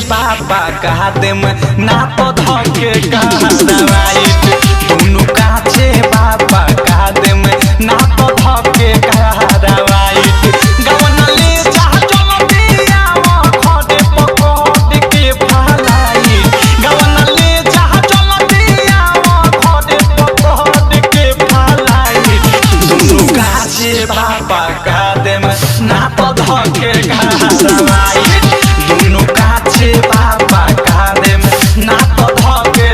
बाबा कहा दे में ना तो धके कहराई दोनों काछे बाबा कहा दे में ना तो धके कहराई गवन ले जा चलो दिया खड़े पकड़ के फलाई गवन ले जा चलो दिया खड़े पकड़ के फलाई दोनों काछे बाबा कहा दे में ना तो धके कहराई दोनों काछे बाबा कहा दे में ना तो धके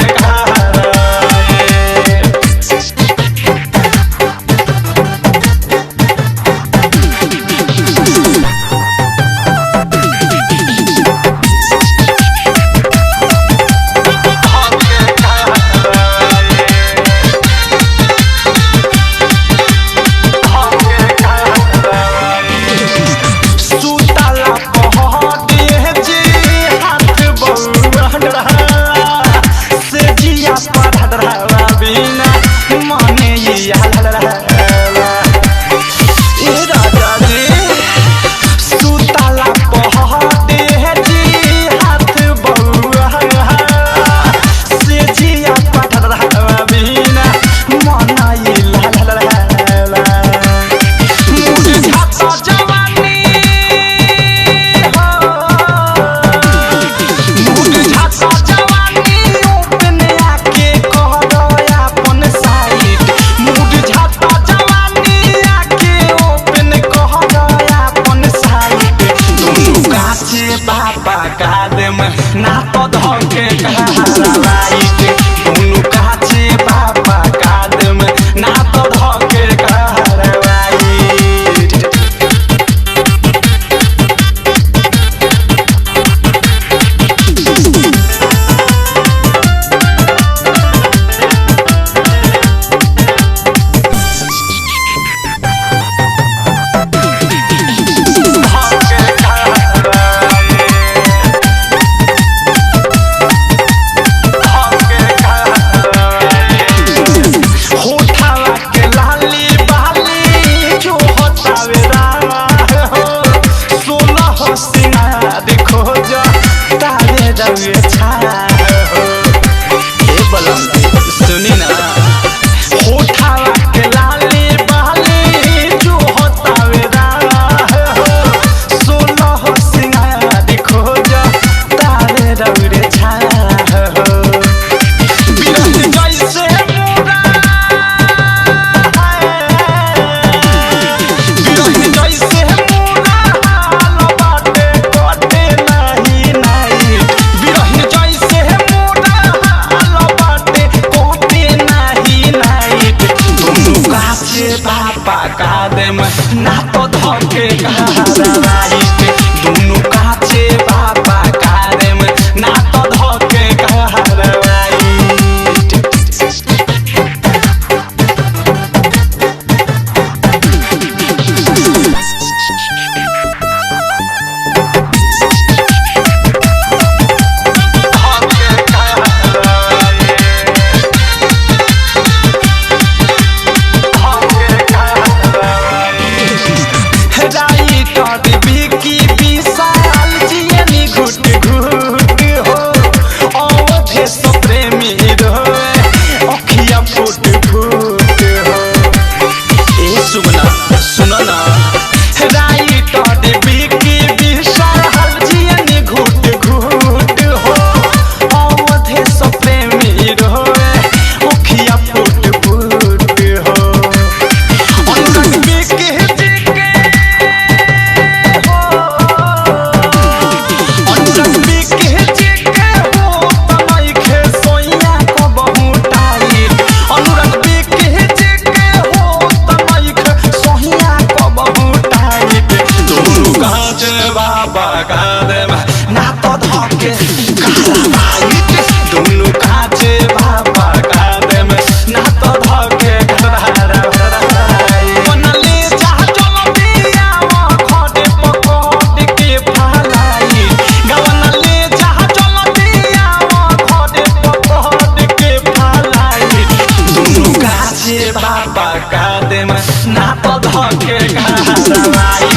बाबा कहा दे में ना तो धके कहराई दोनों काछे बाबा कहा दे में ना तो धके कहराई सुनी ना होठावा के लाली बाली जो होतावे सोलह सिंगार खोज तारे रउरे छा बिरहन जैसे मोरा बिरहन जैसे मोरा हाल बाटे कटे नहीं नहीं बिरहन जैसे मोरा बाबा कहा दे में ना तो धके कहराई दोनों काछे बाबा कहा दे में ना तो धके कहराई बाबा कहा दे में ना तो धके कहराई दोनों काछे बाबा कहा दे में ना तो धके कहराई मन ले जा चलो दिया खड़े पकड़ के फलाई गवन ले जा चलो दिया खड़े पकड़ के फलाई दोनों काछे बाबा कहा दे में ना तो धके कहराई